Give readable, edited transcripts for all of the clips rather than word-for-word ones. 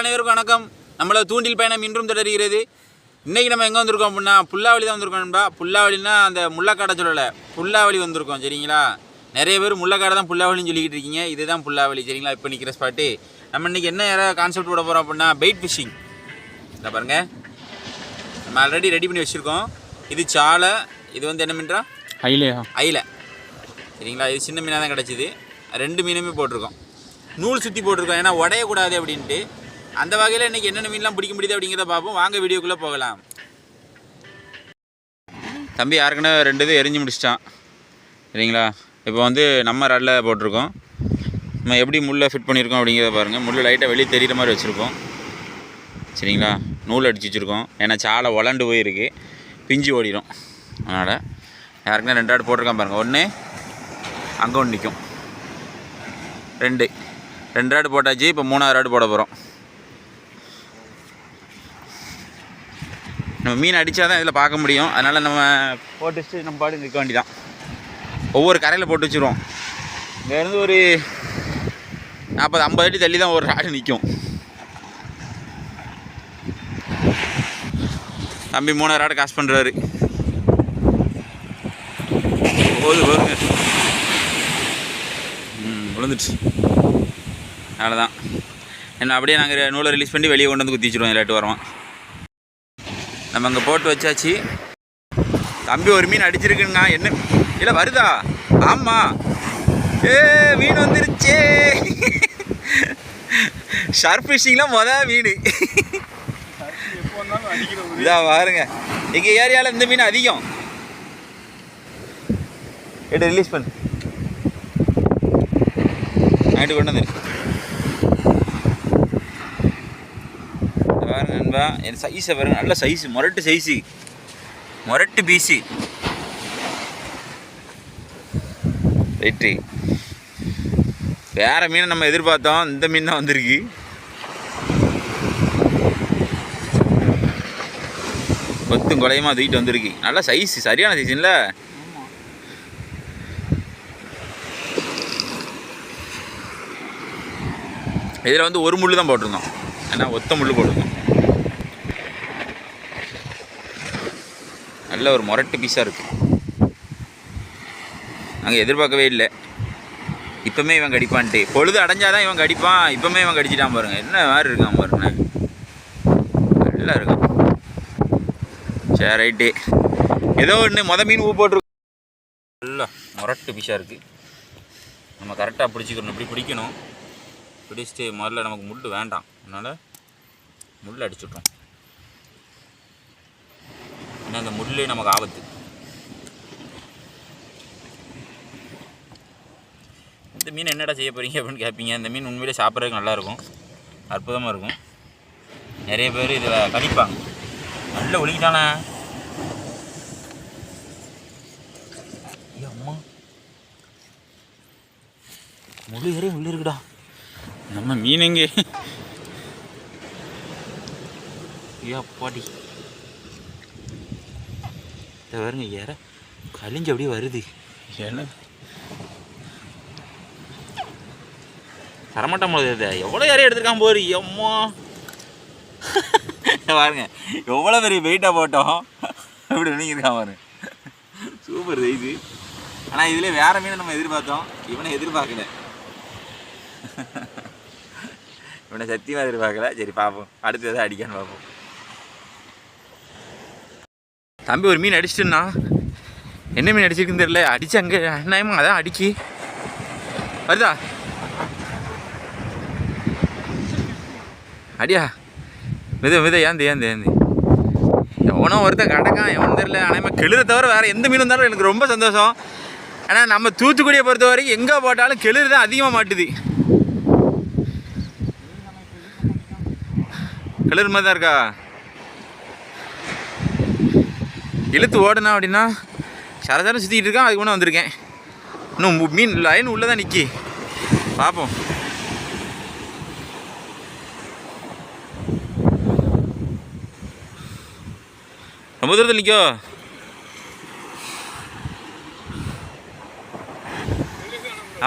அனைவருக்கும் வணக்கம். நம்மளோட தூண்டில் பயணம் இன்றும் தொடர்கிறது. இன்றைக்கி நம்ம எங்கே வந்திருக்கோம் அப்படின்னா புல்லாவளி தான் வந்திருக்கோம்டா. புல்லாவளின்னா அந்த முள்ளக்காடை சொல்லலை, புல்லாவளி வந்திருக்கோம். சரிங்களா, நிறைய பேர் முள்ளக்காடை தான் புல்லாவளின்னு சொல்லிக்கிட்டு இருக்கீங்க. இதுதான் புல்லாவளி. சரிங்களா, இப்போ நிற்கிற ஸ்பாட்டு. நம்ம இன்றைக்கி என்ன கான்செப்ட் விட போகிறோம் அப்படின்னா பெயிட் ஃபிஷிங். இதை பாருங்கள், நம்ம ஆல்ரெடி ரெடி பண்ணி வச்சுருக்கோம். இது சாலை, இது வந்து என்ன மீன்றா ஐல. சரிங்களா, இது சின்ன மீனாக தான் கிடச்சிது. 2 மீனுமே போட்டிருக்கோம். நூல் சுற்றி போட்டிருக்கோம், ஏன்னா உடையக்கூடாது அப்படின்ட்டு. அந்த வகையில் இன்றைக்கி என்னென்ன மீன்லாம் பிடிக்க முடியுது அப்படிங்கிறத பார்ப்போம். வாங்க வீடியோக்குள்ளே போகலாம். தம்பி யாருக்குன்னா 2 இது எரிஞ்சு முடிச்சிட்டான். சரிங்களா, இப்போ வந்து நம்ம ராடில் போட்டிருக்கோம். நம்ம எப்படி முள்ளை ஃபிட் பண்ணியிருக்கோம் அப்படிங்கிறத பாருங்கள். முள் லைட்டாக வெளியே தெரிகிற மாதிரி வச்சுருக்கோம். சரிங்களா, நூல் அடிச்சு வச்சுருக்கோம். ஏன்னா சாலை வளண்டு போயிருக்கு, பிஞ்சு ஓடிடும். அதனால் யாருக்குன்னா 2 ராடு போட்டிருக்கான் பாருங்கள். ஒன்று அங்கே ஒன்று நிற்கும். 2 ராடு போட்டாச்சு. இப்போ 3ஆவது ராடு போட போகிறோம். நம்ம மீன் அடித்தா தான் இதில் பார்க்க முடியும். அதனால் நம்ம போட்டு வச்சுட்டு நம்ம பாடு நிற்க வேண்டியதான். ஒவ்வொரு கரையில் போட்டு வச்சுருவோம். இங்கேருந்து ஒரு 40-50 அடி தள்ளி தான் ஒரு ராடு நிற்கும். தம்பி 3ஆவது ராடு காசு பண்ணுறாரு. போதுங்க, விழுந்துட்டு. அவ்வளோதான். என்ன அப்படியே நாங்கள் நூலை ரிலீஸ் பண்ணி வெளியே கொண்டு வந்து குத்தி வச்சுருவோம். இல்லாட்டு வரோம். நம்ம அங்கே போட்டு வச்சாச்சு. தம்பி ஒரு மீன் அடிச்சிருக்குங்க. என்ன இல்லை வருதா? ஆமாம், மீன் வந்துருச்சே. ஷார்ப் ஃபிஷிங்லாம் மீன் இதான் பாருங்க. எங்கள் ஏரியாவில் இந்த மீன் அதிகம். எடுத்து ரிலீஸ் பண்ணு. நைட்டு கொண்டு வந்து பாருங்க நண்பா. என் சைஸை பாருங்க, நல்ல சைஸு, மொரட்டு சைஸு, மொரட்டு பீஸு. ரைட்டு, வேறு மீனை நம்ம எதிர்பார்த்தோம். இந்த மீன் தான் வந்திருக்கு. கொத்தும் குலையமாக தூக்கிட்டு வந்திருக்கு. நல்ல சைஸு, சரியான சைஸ் இல்லை? இதில் வந்து ஒரு முள் தான் போட்டிருந்தோம். ஏன்னா ஒத்த முள் போட்டிருந்தோம். நல்ல ஒரு மொரட்டு பீஸாக இருக்குது. நாங்கள் எதிர்பார்க்கவே இல்லை. இப்போமே இவன் கடிப்பான்ட்டு. பொழுது அடைஞ்சாதான் இவன் கடிப்பான். இப்போமே இவன் கடிச்சிட்டான் பாருங்கள். என்ன மாதிரி இருக்கான் பாருங்க, நல்லா இருக்கான். சரி ரைட்டு, ஏதோ ஒன்று மீன் ஊ போட்டிருக்கோம். நல்லா மொரட்டு பீஸாக இருக்குது. நம்ம கரெக்டாக பிடிச்சிக்கணும். இப்படி பிடிக்கணும். பிடிச்சிட்டு முதல்ல நமக்கு முள் வேண்டாம், அதனால் முள் அடிச்சுட்டோம். ஏன்னா அந்த முள்ளே நமக்கு ஆபத்து. இந்த மீன் என்னடா செய்ய போகிறீங்க அப்படின்னு கேட்பீங்க. இந்த மீன் உண்மையிலே சாப்பிட்றதுக்கு நல்லாயிருக்கும், அற்புதமாக இருக்கும். நிறைய பேர் இதில் கடிப்பாங்க. நல்ல ஒழுங்கிட்டானே. அம்மா, முள் ஏறே முள் இருக்குடா. நம்ம மீன் எங்கே? பாடி பாருங்க, ஏற கலிஞ்சு அப்படியே வருது. என்ன தரமாட்டோம் போது. எவ்வளோ யாரையும் எடுத்துருக்கான் போரு. அம்மா பாருங்க, எவ்வளோ பெரிய வெயிட்டாக போட்டோம். அப்படி நினைக்கிருக்கான் பாருங்க. Super size. ஆனால் இதில் வேறு மீனை நம்ம எதிர்பார்த்தோம். இவனை எதிர்பார்க்கல. இவனை சத்தியமாக எதிர்பார்க்கல. சரி பார்ப்போம், அடுத்து எதாவது அடிக்கான்னு பார்ப்போம். தம்பி ஒரு மீன் அடிச்சிட்டுன்னா, என்ன மீன் அடிச்சிருக்குன்னு தெரியல. அடிச்சு அங்கே அண்ணாயமா அதான் அடிக்கி வருதா? அடியா வித ஏந்து எவனோ ஒருத்தன் கடக்கான், எவனும் தெரியல. ஆனால் கெளுரை தவிர வேறு எந்த மீன் இருந்தாலும் எனக்கு ரொம்ப சந்தோஷம். ஆனால் நம்ம தூத்துக்குடியை பொறுத்த வரைக்கும் எங்கே போட்டாலும் கெளுரை தான் அதிகமாக மாட்டுது. கெளுரு மாதிரி தான் இருக்கா. இழுத்து ஓடணும் அப்படின்னா சரசரம் சுற்றிக்கிட்டு இருக்கான். அதுக்கு முன்னே வந்திருக்கேன். இன்னும் மீன் லைன் உள்ளே தான் நிற்கி. பார்ப்போம். ரொம்ப தூரத்தில் நிற்கோ.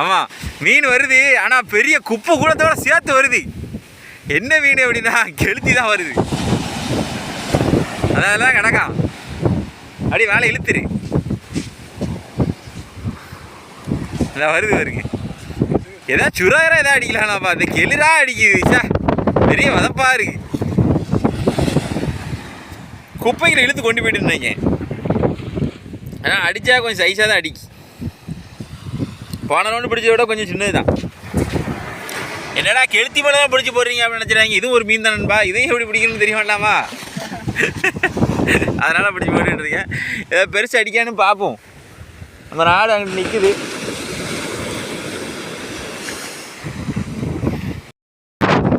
ஆமாம், மீன் வருது. ஆனால் பெரிய குப்பை கூடத்தோட சேர்த்து வருது. என்ன மீன் அப்படின்னா கெளுத்தி தான் வருது, அதெல்லாம் கிடக்கா அப்படி வேலை இழுத்துரு. அதான் வருது வருங்க. ஏதாவது சுராயிரம் எதாவது அடிக்கலாம்ப்பா, அந்த கெளிரா அடிக்குது சார், பெரிய வதப்பா இருக்கு. குப்பைகளை இழுத்து கொண்டு போயிட்டு இருந்தீங்க. ஆனால் அடித்தா கொஞ்சம் சைஸாக தான் அடிக்கு. போன ரவுண்டு பிடிச்சத விட கொஞ்சம் சின்னது தான். என்னடா கெளுத்தி மேலே தான் பிடிச்சி போடுறீங்க அப்படின்னு நினச்சிடாங்க. இதுவும் ஒரு மீன் தானேன்பா, இதையும் எப்படி பிடிக்கணும்னு தெரிய வேண்டாமா? அதனால் பிடிச்சி போட்டுருக்கேன். ஏதாவது பெருசு அடிக்கான்னு பார்ப்போம். நம்ம நாடு அங்கே நிற்குது.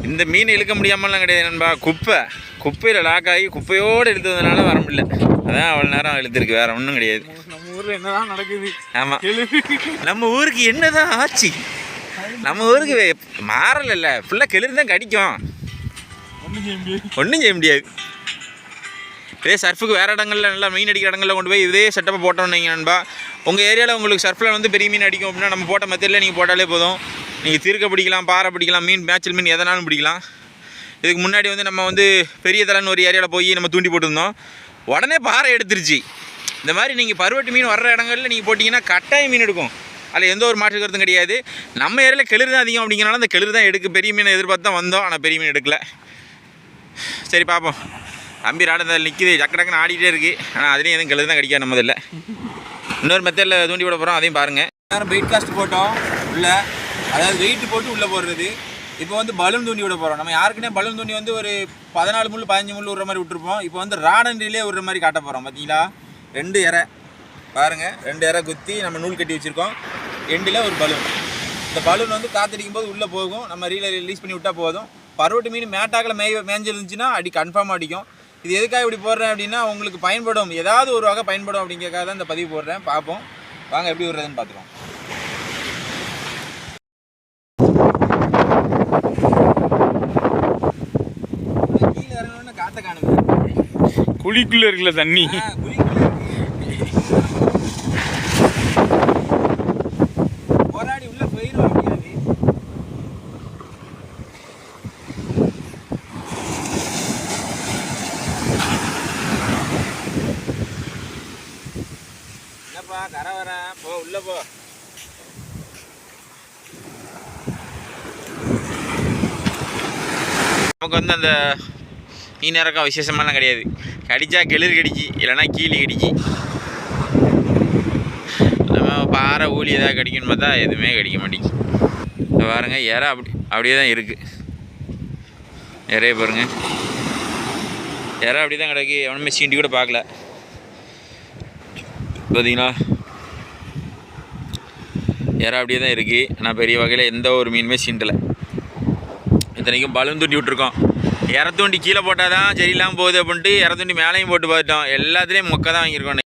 இந்த மீன் இழுக்க முடியாமலாம் கிடையாது நண்பா, குப்பையில் லாக் ஆகி குப்பையோடு இழுத்ததுனால வர முடியல. அதான் அவ்வளோ நேரம் இழுத்துருக்கு, வேறு ஒன்றும் கிடையாது. நம்ம ஊரில் என்னதான் நடக்குது? ஆமாம், நம்ம ஊருக்கு என்னதான் ஆச்சு? நம்ம ஊருக்கு மாறல, ஃபுல்லாக கெளிர் தான் கடிக்கும், ஒன்றும் செய்ய முடியாது. இதே சர்ஃபுக்கு வேறு இடங்களில் நல்லா மீன் அடிக்கிற இடங்களில் கொண்டு போய் இதே செட்டப்பை போட்டோன்னு நண்பா. உங்கள் ஏரியாவில் உங்களுக்கு சர்ஃபில் வந்து பெரிய மீன் அடிக்கும் அப்படின்னா நம்ம போட்ட மெத்தடில் நீங்கள் போட்டாலே போதும். நீங்கள் தீர்க்க பிடிக்கலாம், பாறை பிடிக்கலாம், மேய்ச்சல் மீன் எதனாலும் பிடிக்கலாம். இதுக்கு முன்னாடி வந்து நம்ம வந்து பெரிய தலைன்னு ஒரு ஏரியாவில் போய் நம்ம தூண்டி போட்டுருந்தோம், உடனே பாறை எடுத்துருச்சு. இந்த மாதிரி நீங்கள் பருவட்டு மீன் வர்ற இடங்களில் நீங்கள் போட்டிங்கன்னா கட்டாயம் மீன் எடுக்கும், அதில் எந்த ஒரு மாற்று கருத்தும் கிடையாது. நம்ம ஏரியாவில் கெளிர் தான் அதிகம் அப்படிங்கிறனால அந்த கெளிர் தான் எடுக்கு. பெரிய மீனை எதிர்பார்த்து தான் வந்தோம், ஆனால் பெரிய மீன் எடுக்கல. சரி பார்ப்போம். தம்பி ராடத்தில் நிற்கிது, டக்கு டக்குன்னு ஆடிக்கிட்டே இருக்குது. ஆனால் அதுலேயும் எதுவும் கெளிர் தான் கடிக்காது நம்ம இதில். இன்னொரு மெத்தடில் தூண்டி விட போகிறோம், அதையும் பாருங்கள். நேரம் வெயிட் காஸ்ட் போட்டோம் உள்ளே, அதாவது வெயிட் போட்டு உள்ளே போடுறது. இப்போ வந்து பலூன் தூண்டி விட போகிறோம். நம்ம யாருக்குன்னே பலூன் தூண்டி வந்து ஒரு 14 முள் 15 முள் விடுற மாதிரி விட்டுருப்போம். இப்போ வந்து ராடன்றிலே விடுற மாதிரி காட்ட போகிறோம். பார்த்தீங்களா, 2 இறை பாருங்கள், 2 இறை குத்தி நம்ம நூல் கட்டி வச்சுருக்கோம். எண்டில் ஒரு பலூன். இந்த பலூன் வந்து காற்றடிக்கும் போது உள்ளே போகும், நம்ம ரிலீஸ் பண்ணி விட்டால் போதும். பருவட்டு மீன் மேட்டாக்கில் மேய்ஞ்சிருந்துச்சுன்னா அடி கன்ஃபார்ம் அடிக்கும். இது எதுக்காக இப்படி போடுறேன் அப்படின்னா உங்களுக்கு பயன்படும், ஏதாவது ஒரு வகை பயன்படும் அப்படிங்கிறக்காக தான் இந்த பதிவு போடுறேன். பார்ப்போம் வாங்க எப்படி விடுறதுன்னு பார்த்துருவோம். கீழே இறங்கணும்னு காற்றை காணுங்க, குழிக்குள்ளே இருக்குல்ல தண்ணி, போராடி உள்ள போயிடும் அப்படியாது. கரை வர போ, உள்ள போ. நமக்கு வந்து அந்த மீன் இறக்கம் விசேஷமாலாம் கிடையாது. கடிச்சா கெளிர் கடிச்சு, இல்லைன்னா கீழே கடிச்சு. நம்ம பாறை ஊழி ஏதாவது கடிக்கணும்னு பார்த்தா எதுவுமே கடிக்க மாட்டேங்குது. பாருங்க, இறை அப்படியே தான் இருக்குது. இறைய பாருங்க, இறை அப்படி தான் கிடக்கு, எவனுமே சீண்டி கூட பார்க்கல. பார்த்தீங்களா, இறை அப்படியே தான் இருக்குது. ஆனால் பெரிய வகையில் எந்த ஒரு மீனுமே சீண்டலை. இத்தனைக்கும் பலூன் தூண்டி விட்டுருக்கோம். இறை தூண்டி கீழே போட்டால் தான் சரியில்லாமல் போகுது அப்படின்ட்டு இறை தூண்டி மேலேயும் போட்டு பார்த்துட்டோம். எல்லாத்துலேயும் மொக்கை தான் வாங்கியிருக்கோம்.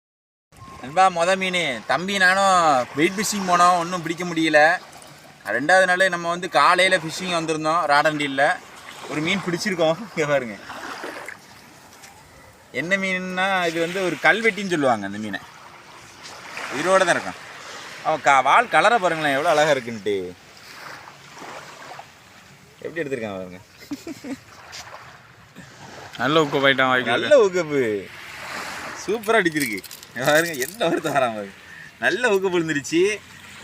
நண்பா, மீன் தம்பி நானும் வெயிட் ஃபிஷ்ஷிங் போனோம், ஒன்றும் பிடிக்க முடியல. 2வது நாள் நம்ம வந்து காலையில் ஃபிஷ்ஷிங் வந்திருந்தோம் ராடண்டியில். ஒரு மீன் பிடிச்சிருக்கோம். இங்கே பாருங்க, என்ன மீன்னா இது வந்து ஒரு கல்வெட்டின்னு சொல்லுவாங்க. அந்த மீனை உயிரோடு தான் இருக்கான். அவன் வால் கலரை பாருங்களேன், எவ்வளோ அழகாக இருக்குன்ட்டு. எப்படி எடுத்துருக்கான் பாருங்க, நல்ல ஊக்க போயிட்டான், நல்ல ஊக்கப்பு, சூப்பராக அடிச்சிருக்கு பாருங்க. எந்த வருத்தம் வராம நல்ல ஊக்கப்பு விழுந்துருச்சு.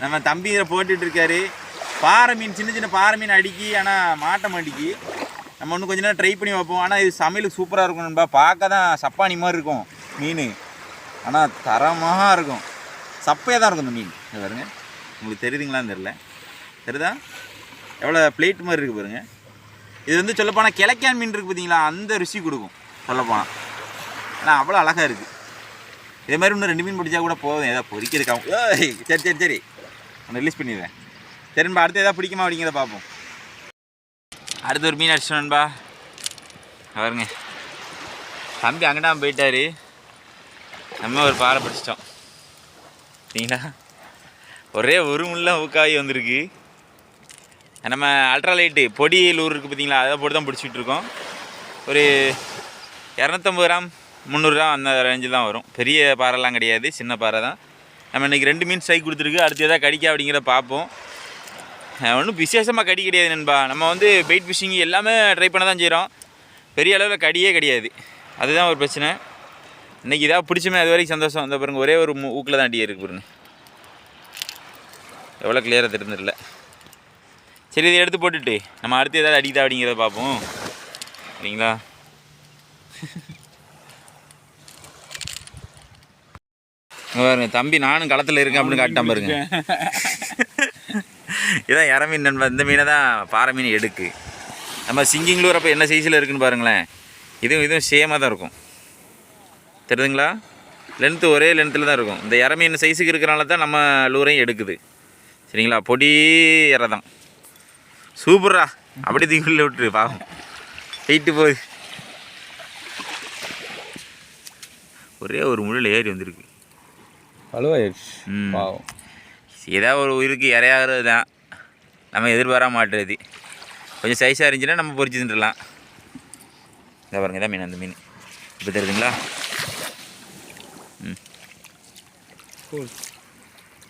நம்ம தம்பி இதை போட்டுட்டு இருக்காரு. பாறை மீன், சின்ன சின்ன பாறை மீன் அடிக்கி, ஆனால் மாட்ட மாட்டிக்கு. நம்ம இன்னும் கொஞ்ச நேரம் ட்ரை பண்ணி வைப்போம். ஆனால் இது சமையலுக்கு சூப்பராக இருக்கும் நண்பா. பார்க்க தான் சப்பானி மாதிரி இருக்கும் மீன், ஆனால் தரமாக இருக்கும். சப்பையாக தான் இருக்கும் இந்த மீன். இது பாருங்க, உங்களுக்கு தெரியுதுங்களான்னு தெரில, தெரியுதா எவ்வளோ பிளேட் மாதிரி இருக்குது பாருங்கள். இது வந்து சொல்லப்போனால் கிழக்கான் மீன் இருக்குது பார்த்தீங்களா, அந்த ருசி கொடுக்கும் சொல்லப்போனால். ஆனால் அவ்வளோ அழகாக இருக்குது. இதே மாதிரி இன்னும் 2 மீன் பிடிச்சா கூட போதும், ஏதாவது பொறிக்கிறதுக்காகும். சரி நான் ரிலீஸ் பண்ணிடுறேன். சரின்பா, அடுத்து எதாவது பிடிக்குமா அப்படிங்கிறத பார்ப்போம். அடுத்து ஒரு மீன் அடிச்சிட்டோன்பா பாருங்க. தம்பி அங்கடா போயிட்டார், நம்ம ஒரு பாறை பிடிச்சிட்டோம். சரிங்களா, ஒரே ஒரு முள்ள ஊக்காய் வந்திருக்கு. நம்ம அல்ட்ராலைட்டு பொடி லூர் இருக்குது பார்த்தீங்களா, அதை போட்டு தான் பிடிச்சிட்டு இருக்கோம். ஒரு 250 கிராம் 300 கிராம் அந்த ரேஞ்சில் தான் வரும். பெரிய பாறைலாம் கிடையாது, சின்ன பாறை தான். நம்ம இன்றைக்கி 2 மீன் ஸ்ட்ரைக் கொடுத்துருக்கு. அடுத்து எதாவது கடிக்கா அப்படிங்கிறத பார்ப்போம். ஒன்றும் விசேஷமாக கடி கிடையாது நண்பா. நம்ம வந்து பெயிட் ஃபிஷிங் எல்லாமே ட்ரை பண்ண தான் செய்கிறோம். பெரிய அளவில் கடியே கிடையாது. அதுதான் ஒரு பிரச்சனை. இன்றைக்கி இதாக பிடிச்சுமே அது வரைக்கும் சந்தோஷம். அந்த பாருங்க ஒரே ஒரு ஊக்கில் தான் அடியே இருக்குது பாருங்க. எவ்வளோ கிளியராக தெரிஞ்சிடல. சரி இதை எடுத்து போட்டுட்டு நம்ம அடுத்து ஏதாவது அடிக்குதா அப்படிங்கிறத பார்ப்போம். சரிங்களா? பாருங்க தம்பி நானும் களத்தில் இருக்கேன் அப்படின்னு காட்டாம பாருங்க. இதான் இற மீன் நண்பா. இந்த மீனை தான் பாறை மீன் எடுக்கு. நம்ம சிங்கிங் லூர் அப்போ என்ன சைஸில் இருக்குன்னு பாருங்களேன். இதுவும் சேமாக தான் இருக்கும். தெரியுதுங்களா? லென்த்து ஒரே லென்த்தில் தான் இருக்கும். இந்த இற மீன் சைஸுக்கு இருக்கிறனால தான் நம்ம லூரையும் எடுக்குது. சரிங்களா? பொடி இற தான். சூப்பரா. அப்படி தீக்குள்ள விட்டுரு பாவம். போயிட்டு போகுது. ஒரே ஒரு முள்ளில் ஏறி வந்திருக்கு. பழுவாயிருச்சு. பாவம். ஏதாவது ஒரு உயிருக்கு இறையாகிறது தான் நம்ம எதிர்பாரா மாட்டுறது. கொஞ்சம் சைஸாக இருந்துச்சுன்னா நம்ம பொறிச்சு தின்றுலாம். இதை பாருங்க, இதான் மீன். அந்த மீன் இப்போ தெரியுதுங்களா?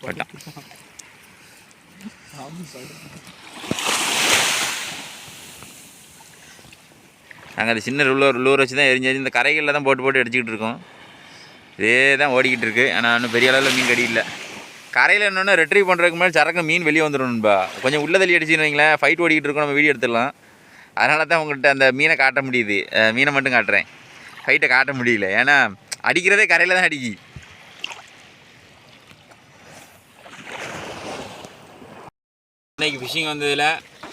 பட்டான். நாங்கள் அந்த சின்ன லூர் வச்சு தான் எரிஞ்சு இந்த கரைகளில் தான் போட்டு அடிச்சுக்கிட்டு இருக்கோம். இதே தான் ஓடிக்கிட்டு இருக்குது. ஆனால் இன்னும் பெரிய அளவில் மீன் கடி இல்லை. கரையில் என்னென்னா ரெட்ரீவ் பண்ணுறதுக்கு முன்னாடி சரக்கு மீன் வெளியே வந்துடணும்பா. கொஞ்சம் உள்ள தள்ளி அடிச்சுன்னு வைங்களேன், ஃபைட் ஓடிக்கிட்டு இருக்கோம், நம்ம வீடியோ எடுத்துடலாம். அதனால தான் உங்கள்கிட்ட அந்த மீனை காட்ட முடியுது. மீனை மட்டும் காட்டுறேன், ஃபைட்டை காட்ட முடியல. ஏன்னா அடிக்கிறதே கரையில் தான் அடிக்கி. இன்றைக்கி ஃபிஷிங் வந்ததில்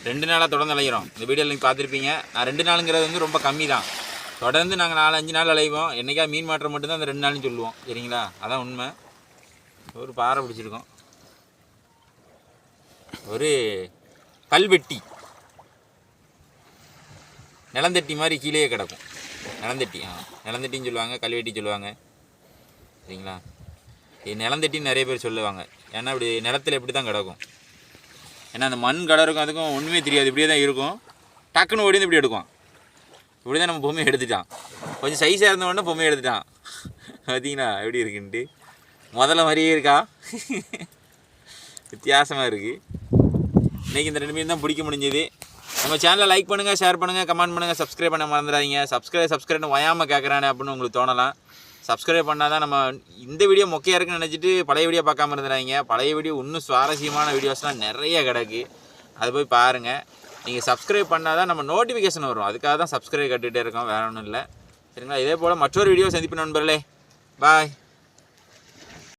2 நாளாக தொடர்ந்து அலைகிறோம். இந்த வீடியோவில் நீங்கள் பார்த்துருப்பீங்க. நான் 2 நாளுங்கிறது வந்து ரொம்ப கம்மி தான். தொடர்ந்து நாங்கள் 4-5 நாள் அலைவோம். என்றைக்கா மீன் மாற்றம் மட்டும்தான் அந்த 2 நாள்னு சொல்லுவோம். சரிங்களா? அதான் உண்மை. ஒரு பாறை பிடிச்சிருக்கோம். ஒரு கல்வெட்டி, நிலந்தட்டி மாதிரி கீழே கிடக்கும். நிலந்தட்டின்னு சொல்லுவாங்க, கல்வெட்டி சொல்லுவாங்க. சரிங்களா? இது நிலந்தட்டின்னு நிறைய பேர் சொல்லுவாங்க. ஏன்னா இப்படி நிலத்தில் எப்படி தான் கிடக்கும். ஏன்னா அந்த மண் கலருக்கும் அதுக்கும் ஒன்றுமே தெரியாது. இப்படியே தான் இருக்கும். டக்குன்னு ஓடி வந்து இப்படி எடுக்கும். இப்படி தான் நம்ம பொம்மையை எடுத்துட்டான். கொஞ்சம் சைஸாக இருந்த உடனே பொம்மையை எடுத்துட்டான். பார்த்தீங்களா எப்படி இருக்குன்ட்டு? முதல்ல மாதிரியே இருக்கா? வித்தியாசமாக இருக்குது. இன்றைக்கி இந்த 2 மீன் தான் பிடிக்க முடிஞ்சது. நம்ம சேனலை லைக் பண்ணுங்கள், ஷேர் பண்ணுங்கள், கமெண்ட் பண்ணுங்கள், சப்ஸ்கிரைப் பண்ண மறந்துடாதீங்க. சப்ஸ்கிரைப்னு வயாமல் கேட்குறானே அப்படின்னு உங்களுக்கு தோணலாம். சப்ஸ்கிரைப் பண்ணால் தான் நம்ம இந்த வீடியோ மொக்கையாக இருக்குன்னு நினச்சிட்டு பழைய வீடியோ பார்க்காம இருந்துடாதீங்க. பழைய வீடியோ இன்னும் சுவாரஸ்யமான வீடியோஸ்லாம் நிறைய கிடக்கு. அதை போய் பாருங்கள். நீங்கள் சப்ஸ்கிரைப் பண்ணால் தான் நம்ம நோட்டிஃபிகேஷன் வரும். அதுக்காக தான் சப்ஸ்கிரைப் கட்டுகிட்டே இருக்கோம், வேறு ஒன்றும் இல்லை. சரிங்களா? இதே போல் மற்றொரு வீடியோ சந்திப்பு நண்பர்களே. பாய்.